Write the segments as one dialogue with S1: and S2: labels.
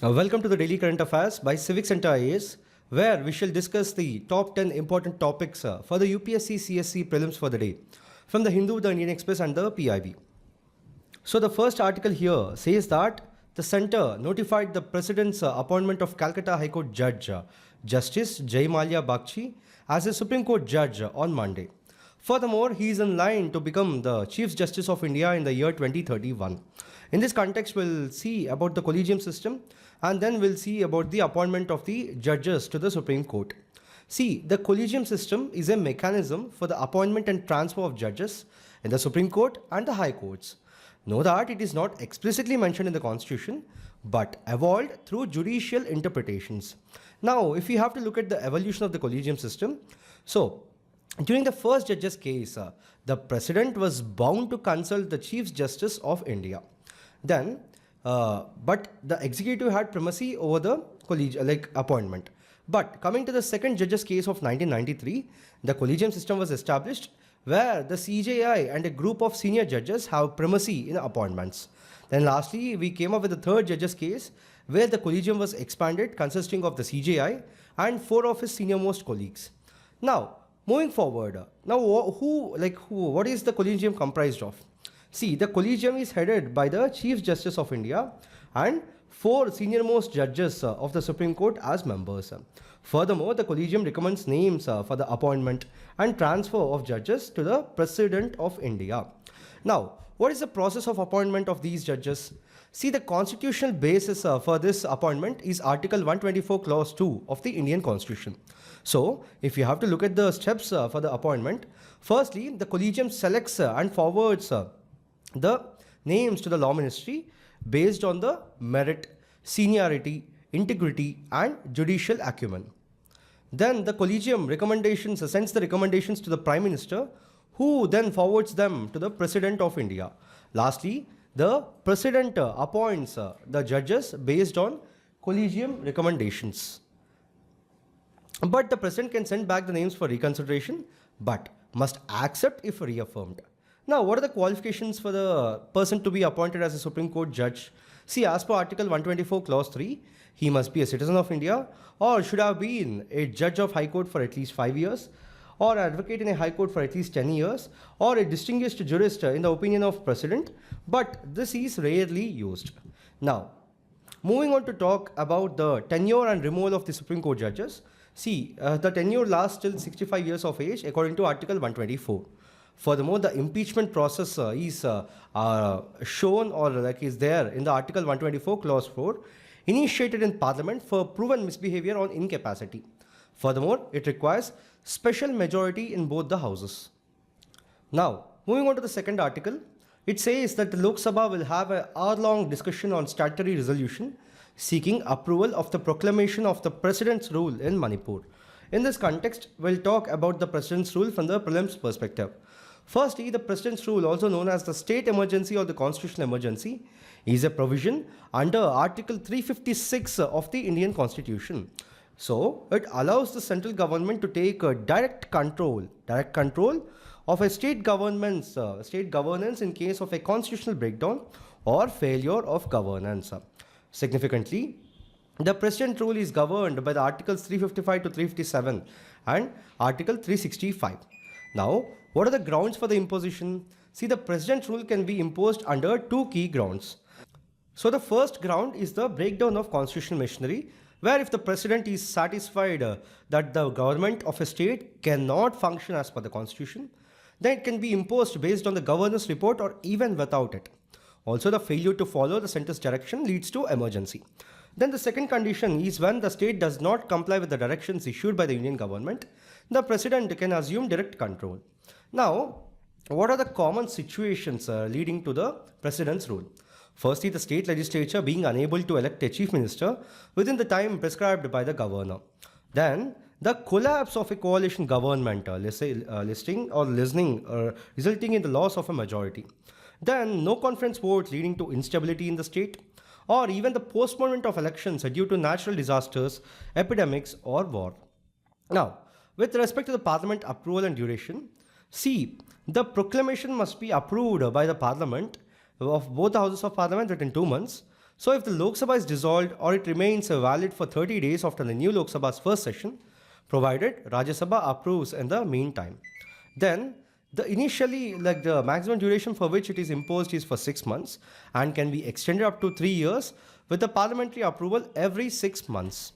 S1: Welcome to the Daily Current Affairs by Civic Center IAS, where we shall discuss the top 10 important topics for the UPSC CSE Prelims for the day from the Hindu, the Indian Express and the PIB. So the first article here says that the centre notified the President's appointment of Calcutta High Court Judge Justice Jai Mallya Bagchi as a Supreme Court Judge on Monday. Furthermore, he is in line to become the Chief Justice of India in the year 2031. In this context, we'll see about the Collegium system and then we'll see about the appointment of the judges to the Supreme Court. See, the Collegium system is a mechanism for the appointment and transfer of judges in the Supreme Court and the High Courts. Know that it is not explicitly mentioned in the Constitution, but evolved through judicial interpretations. Now, if you have to look at the evolution of the Collegium system, so during the first judge's case, the President was bound to consult the Chief Justice of India. Then, but the executive had primacy over the appointment. But coming to the second judge's case of 1993, the Collegium system was established where the CJI and a group of senior judges have primacy in appointments. Then lastly, we came up with the third judge's case where the Collegium was expanded, consisting of the CJI and 4 of his senior-most colleagues. Now, moving forward, what is the Collegium comprised of? See, the Collegium is headed by the Chief Justice of India and 4 senior-most judges of the Supreme Court as members. Furthermore, the Collegium recommends names for the appointment and transfer of judges to the President of India. Now, what is the process of appointment of these judges? See, the constitutional basis for this appointment is Article 124 Clause 2 of the Indian Constitution. So, if you have to look at the steps for the appointment, firstly, the Collegium selects and forwards the names to the Law Ministry based on the merit, seniority, integrity and judicial acumen. Then the Collegium sends the recommendations to the Prime Minister, who then forwards them to the President of India. Lastly, the President appoints the judges based on Collegium recommendations. But the President can send back the names for reconsideration, but must accept if reaffirmed. Now, what are the qualifications for the person to be appointed as a Supreme Court judge? See, as per Article 124 Clause 3, he must be a citizen of India or should have been a judge of High Court for at least 5 years, or advocate in a High Court for at least 10 years, or a distinguished jurist in the opinion of President, but this is rarely used. Now, moving on to talk about the tenure and removal of the Supreme Court judges. See, the tenure lasts till 65 years of age according to Article 124. Furthermore, the impeachment process is shown or is there in the Article 124 Clause 4, initiated in Parliament for proven misbehavior on incapacity. Furthermore, it requires special majority in both the houses. Now, moving on to the second article, it says that the Lok Sabha will have an hour-long discussion on statutory resolution seeking approval of the proclamation of the President's rule in Manipur. In this context, we'll talk about the President's rule from the prelims perspective. Firstly, the President's rule, also known as the state emergency or the constitutional emergency, is a provision under Article 356 of the Indian Constitution. So, it allows the central government to take direct control of a state governance in case of a constitutional breakdown or failure of governance. Significantly, the President rule is governed by the Articles 355 to 357 and Article 365. Now, what are the grounds for the imposition? See, the President rule can be imposed under 2 key grounds. So, the first ground is the breakdown of constitutional machinery, where if the President is satisfied that the government of a state cannot function as per the Constitution, then it can be imposed based on the governor's report or even without it. Also, the failure to follow the centre's direction leads to emergency. Then the second condition is when the state does not comply with the directions issued by the Union government, the President can assume direct control. Now, what are the common situations leading to the President's rule? Firstly, the state legislature being unable to elect a chief minister within the time prescribed by the governor. Then, the collapse of a coalition government resulting in the loss of a majority. Then, no conference vote leading to instability in the state, or even the postponement of elections due to natural disasters, epidemics or war. Now, with respect to the Parliament approval and duration, see, the proclamation must be approved by the Parliament of both the Houses of Parliament within 2 months. So if the Lok Sabha is dissolved or it remains valid for 30 days after the new Lok Sabha's first session, provided Rajya Sabha approves in the meantime, then the initially the maximum duration for which it is imposed is for 6 months and can be extended up to 3 years with the parliamentary approval every 6 months.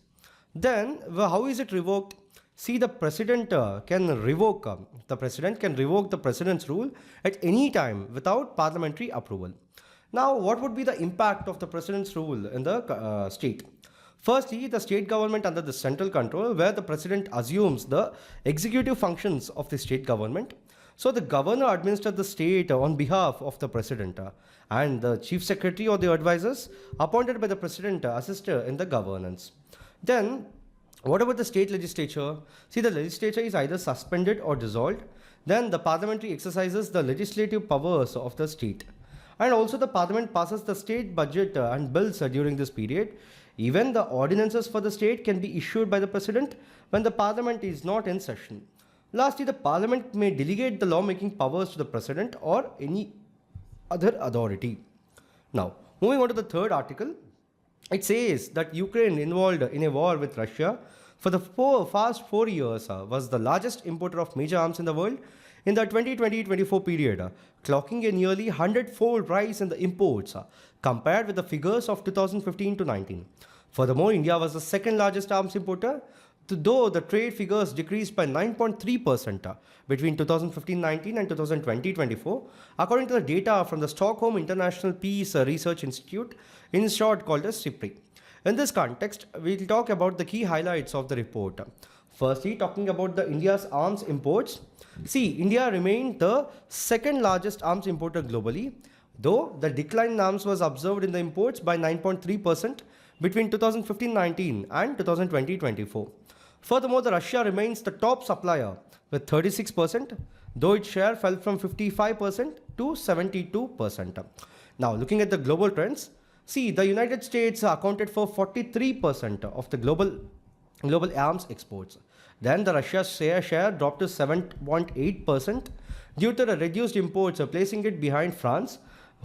S1: Then how is it revoked? See, the president can revoke the president's rule at any time without parliamentary approval. Now, what would be the impact of the president's rule in the state? Firstly, the state government under the central control, where the president assumes the executive functions of the state government. So the governor administers the state on behalf of the president, and the chief secretary or the advisors appointed by the president assist in the governance. Then, what about the state legislature? See, the legislature is either suspended or dissolved. Then the parliamentary exercises the legislative powers of the state. And also the parliament passes the state budget and bills during this period. Even the ordinances for the state can be issued by the president when the parliament is not in session. Lastly, the parliament may delegate the lawmaking powers to the president or any other authority. Now, moving on to the third article, it says that Ukraine, involved in a war with Russia for the past 4 years, was the largest importer of major arms in the world in the 2020-24 period, clocking a nearly 100-fold rise in the imports compared with the figures of 2015 to 19. Furthermore, India was the second largest arms importer, though the trade figures decreased by 9.3% between 2015-19 and 2020-24, according to the data from the Stockholm International Peace Research Institute, in short called as SIPRI. In this context, we'll talk about the key highlights of the report. Firstly, talking about the India's arms imports. See, India remained the second largest arms importer globally, though the decline in arms was observed in the imports by 9.3% between 2015-19 and 2020-24. Furthermore, the Russia remains the top supplier with 36%, though its share fell from 55% to 72%. Now, looking at the global trends, see, the United States accounted for 43% of the global arms exports. Then the Russia's share dropped to 7.8% due to the reduced imports, placing it behind France,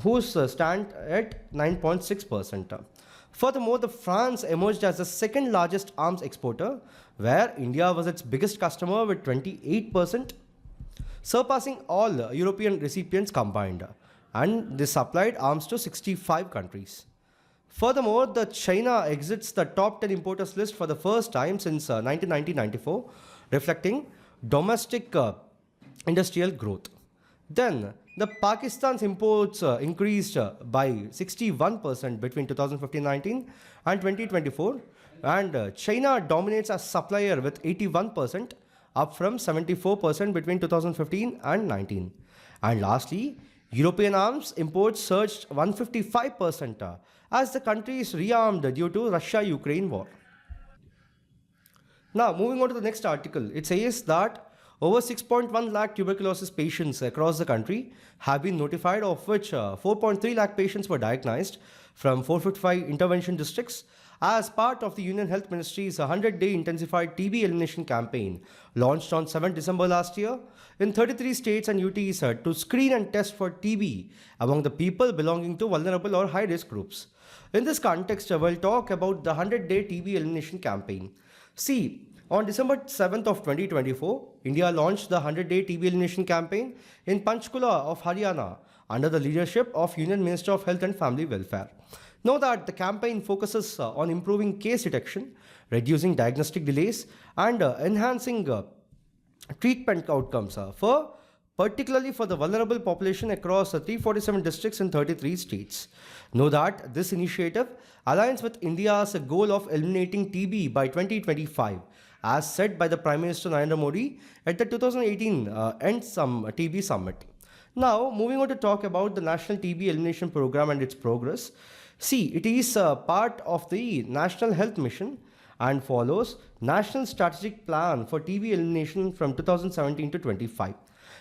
S1: whose stand at 9.6%. Furthermore, the France emerged as the second largest arms exporter, where India was its biggest customer with 28%, surpassing all European recipients combined, and they supplied arms to 65 countries. Furthermore, the China exits the top 10 importers list for the first time since 1994, reflecting domestic industrial growth. Then, the Pakistan's imports increased by 61% between 2015-19 and 2024, and China dominates as supplier with 81%, up from 74% between 2015 and 19. And lastly, European arms imports surged 155% as the country is rearmed due to Russia-Ukraine war. Now, moving on to the next article, it says that over 6.1 lakh tuberculosis patients across the country have been notified, of which 4.3 lakh patients were diagnosed from 455 intervention districts as part of the Union Health Ministry's 100-day intensified TB Elimination Campaign launched on 7 December last year in 33 states and UTs to screen and test for TB among the people belonging to vulnerable or high-risk groups. In this context, we'll talk about the 100-day TB Elimination Campaign. See, on December 7th of 2024, India launched the 100-day TB Elimination Campaign in Panchkula of Haryana under the leadership of Union Minister of Health and Family Welfare. Know that the campaign focuses on improving case detection, reducing diagnostic delays, and enhancing treatment outcomes particularly for the vulnerable population across 347 districts in 33 states. Know that this initiative aligns with India's goal of eliminating TB by 2025, as set by the Prime Minister Narendra Modi at the 2018 TB Summit. Now, moving on to talk about the National TB Elimination Program and its progress. See, it is part of the National Health Mission and follows National Strategic Plan for TB Elimination from 2017 to 25.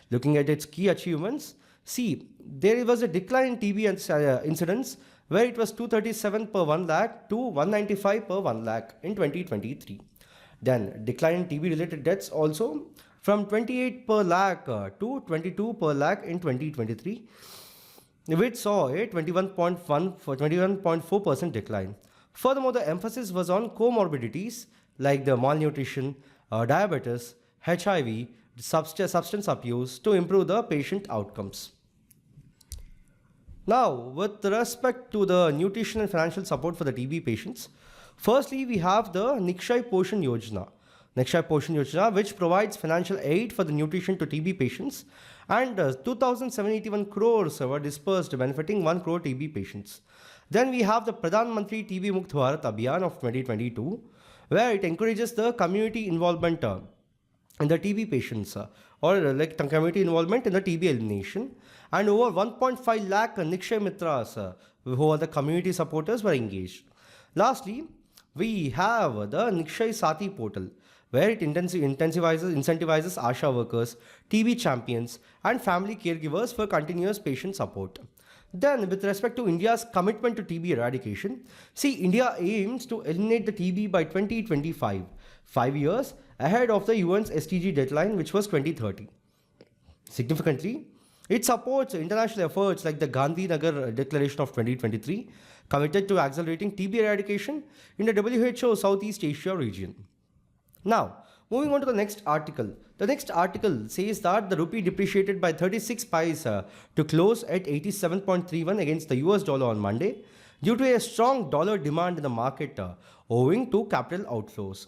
S1: Looking at its key achievements, see, there was a decline in TB incidents where it was 237 per 1 lakh to 195 per 1 lakh in 2023. Then decline in TB related deaths also from 28 per lakh to 22 per lakh in 2023. which saw a 21.4% decline. Furthermore, the emphasis was on comorbidities like the malnutrition, diabetes, HIV, substance abuse to improve the patient outcomes. Now, with respect to the nutrition and financial support for the TB patients, firstly, we have the Nikshay Poshan Yojana. Nikshay Poshan Yojana, which provides financial aid for the nutrition to TB patients, and 2,781 crores were dispersed benefiting 1 crore TB patients. Then we have the Pradhan Mantri TB Mukt Bharat Abhiyan of 2022, where it encourages the community involvement in the TB patients or like community involvement in the TB elimination, and over 1.5 lakh Nikshay Mitras who are the community supporters were engaged. Lastly, we have the Nikshay Sati portal, where it incentivizes ASHA workers, TB champions, and family caregivers for continuous patient support. Then, with respect to India's commitment to TB eradication, see, India aims to eliminate the TB by 2025, 5 years ahead of the UN's SDG deadline, which was 2030. Significantly, it supports international efforts like the Gandhinagar Declaration of 2023, committed to accelerating TB eradication in the WHO Southeast Asia region. Now, moving on to the next article. The next article says that the rupee depreciated by 36 paisa to close at 87.31 against the US dollar on Monday due to a strong dollar demand in the market owing to capital outflows.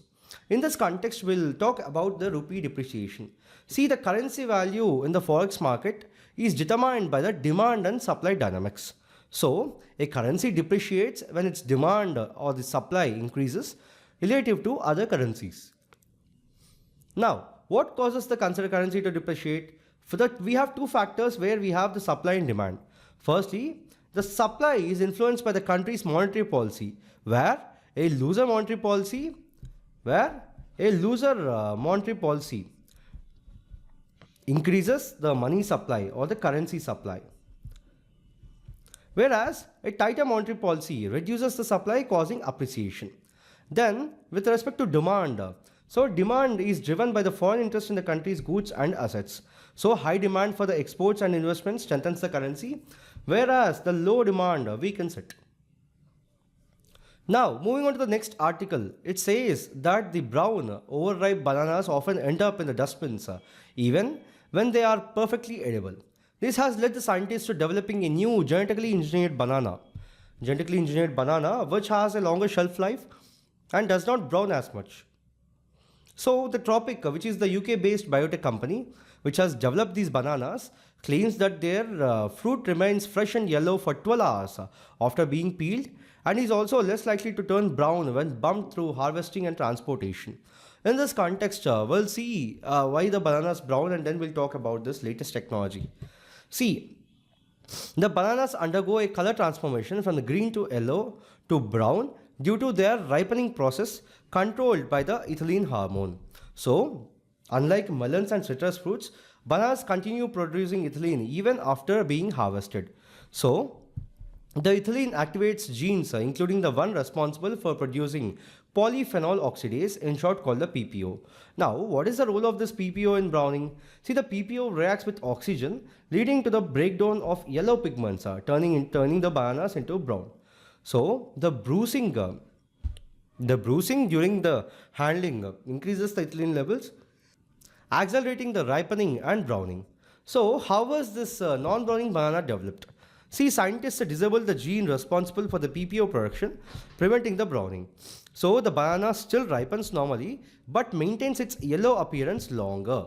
S1: In this context, we'll talk about the rupee depreciation. See, the currency value in the forex market is determined by the demand and supply dynamics. So, a currency depreciates when its demand or the supply increases relative to other currencies. Now, what causes the considered currency to depreciate? For that, we have two factors where we have the supply and demand. Firstly, the supply is influenced by the country's monetary policy, where a looser monetary policy increases the money supply or the currency supply, whereas a tighter monetary policy reduces the supply, causing appreciation. Then, with respect to demand, so demand is driven by the foreign interest in the country's goods and assets. So high demand for the exports and investments strengthens the currency, whereas the low demand weakens it. Now, moving on to the next article, it says that the brown, overripe bananas often end up in the dustbins, even when they are perfectly edible. This has led the scientists to developing a new genetically engineered banana, which has a longer shelf life and does not brown as much. So, the Tropic, which is the UK-based biotech company, which has developed these bananas, claims that their fruit remains fresh and yellow for 12 hours after being peeled, and is also less likely to turn brown when bumped through harvesting and transportation. In this context, we'll see why the banana is brown, and then we'll talk about this latest technology. See, the bananas undergo a color transformation from the green to yellow to brown due to their ripening process controlled by the ethylene hormone. So, unlike melons and citrus fruits, bananas continue producing ethylene even after being harvested. So, the ethylene activates genes, including the one responsible for producing polyphenol oxidase, in short called the PPO. Now, what is the role of this PPO in browning? See, the PPO reacts with oxygen, leading to the breakdown of yellow pigments, turning the bananas into brown. So, the bruising during the handling increases the ethylene levels, accelerating the ripening and browning. So, how was this non-browning banana developed? See, scientists disabled the gene responsible for the PPO production, preventing the browning. So, the banana still ripens normally, but maintains its yellow appearance longer.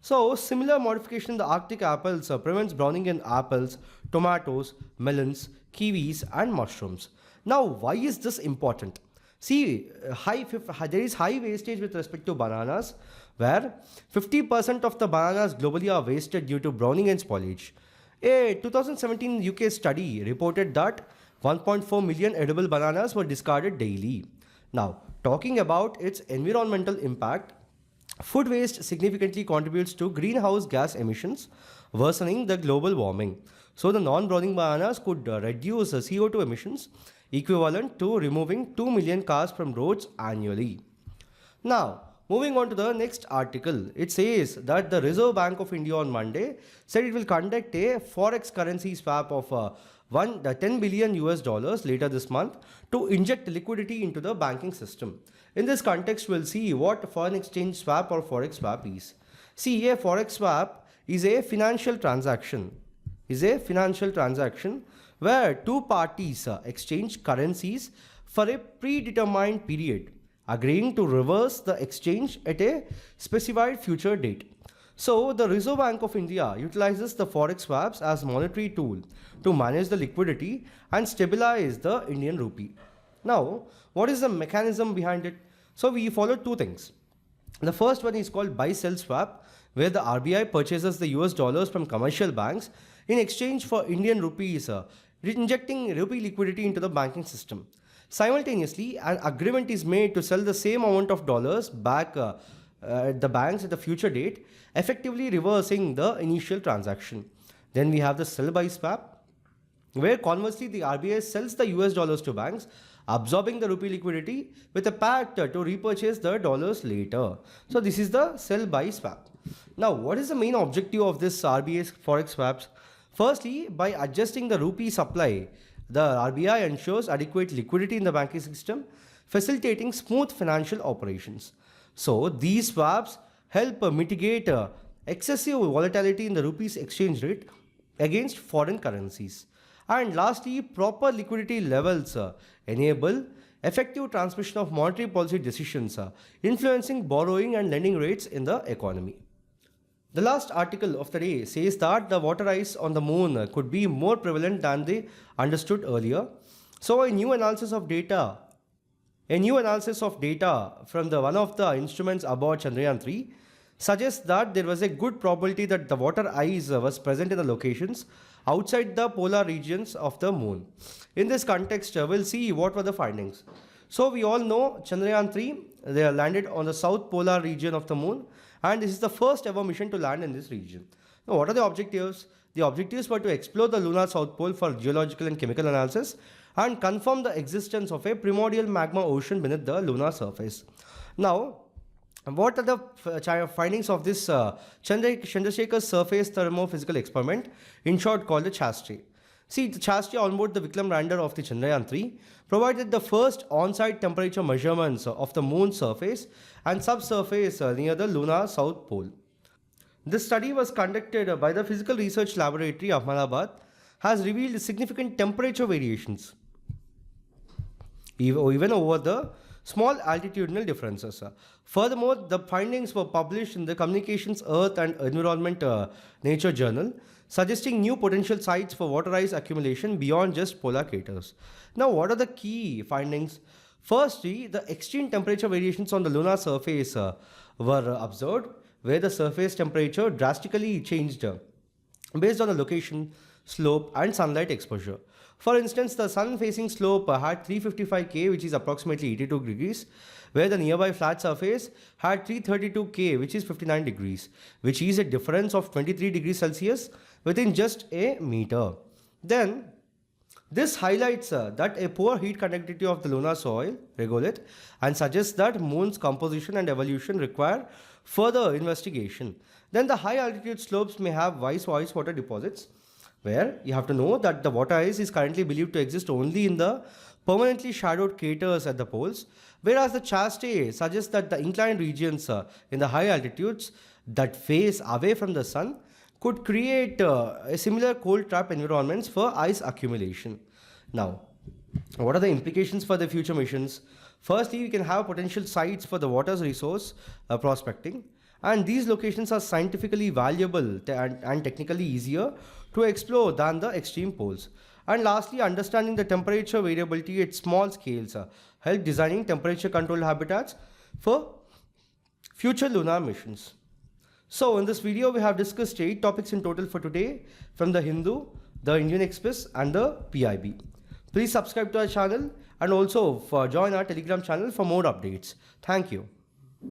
S1: So, similar modification in the Arctic apples prevents browning in apples, tomatoes, melons, kiwis, and mushrooms. Now, why is this important? See, there is high wastage with respect to bananas, where 50% of the bananas globally are wasted due to browning and spoilage. A 2017 UK study reported that 1.4 million edible bananas were discarded daily. Now, talking about its environmental impact, food waste significantly contributes to greenhouse gas emissions, worsening the global warming. So, the non-browning bananas could reduce CO2 emissions equivalent to removing 2 million cars from roads annually. Now, moving on to the next article, it says that the Reserve Bank of India on Monday said it will conduct a forex currency swap of 10 billion US dollars later this month to inject liquidity into the banking system. In this context, we'll see what foreign exchange swap or forex swap is. See, a forex swap is a financial transaction. Where two parties exchange currencies for a predetermined period, agreeing to reverse the exchange at a specified future date. So, the Reserve Bank of India utilizes the forex swaps as monetary tool to manage the liquidity and stabilize the Indian rupee. Now, what is the mechanism behind it? So, we follow two things. The first one is called buy-sell swap, where the RBI purchases the US dollars from commercial banks in exchange for Indian rupees, injecting rupee liquidity into the banking system. Simultaneously, an agreement is made to sell the same amount of dollars back at the banks at the future date, effectively reversing the initial transaction. Then we have the sell-buy swap, where conversely the RBI sells the US dollars to banks, absorbing the rupee liquidity with a pact to repurchase the dollars later. So this is the sell-buy swap. Now, what is the main objective of this RBI forex swaps? Firstly, by adjusting the rupee supply, the RBI ensures adequate liquidity in the banking system, facilitating smooth financial operations. So, these swaps help mitigate excessive volatility in the rupee's exchange rate against foreign currencies. And lastly, proper liquidity levels enable effective transmission of monetary policy decisions, influencing borrowing and lending rates in the economy. The last article of the day says that the water ice on the moon could be more prevalent than they understood earlier. So a new analysis of data from one of the instruments aboard Chandrayaan-3 suggests that there was a good probability that the water ice was present in the locations outside the polar regions of the moon. In this context, we'll see what were the findings. So we all know Chandrayaan-3, they landed on the south polar region of the moon, and this is the first ever mission to land in this region. Now, what are the objectives? The objectives were to explore the lunar south pole for geological and chemical analysis and confirm the existence of a primordial magma ocean beneath the lunar surface. Now, what are the findings of this Chandrasekhar surface thermophysical experiment, in short called the CHASTRE? See, the CHASTRE onboard the Vikram lander of the Chandrayaan-3 provided the first on-site temperature measurements of the moon's surface and subsurface near the lunar south pole. This study was conducted by the Physical Research Laboratory of Ahmedabad, has revealed significant temperature variations even over the small altitudinal differences. Furthermore, the findings were published in the Communications, Earth and Environment Nature Journal, suggesting new potential sites for water ice accumulation beyond just polar craters. Now, what are the key findings? Firstly, the extreme temperature variations on the lunar surface were observed, where the surface temperature drastically changed based on the location, slope and sunlight exposure. For instance, the sun-facing slope had 355 K, which is approximately 82 degrees, where the nearby flat surface had 332 K, which is 59 degrees, which is a difference of 23 degrees Celsius within just a meter. Then, this highlights that a poor heat conductivity of the lunar soil, regolith, and suggests that moon's composition and evolution require further investigation. Then the high altitude slopes may have ice water deposits, where you have to know that the water ice is currently believed to exist only in the permanently shadowed craters at the poles, whereas the CHASTRE suggests that the inclined regions in the high altitudes that face away from the sun could create a similar cold trap environments for ice accumulation. Now, what are the implications for the future missions? Firstly, we can have potential sites for the water resource prospecting, and these locations are scientifically valuable and technically easier to explore than the extreme poles. And lastly, understanding the temperature variability at small scales help designing temperature controlled habitats for future lunar missions. So in this video, we have discussed 8 topics in total for today from the Hindu, the Indian Express and the PIB. Please subscribe to our channel and also join our Telegram channel for more updates. Thank you.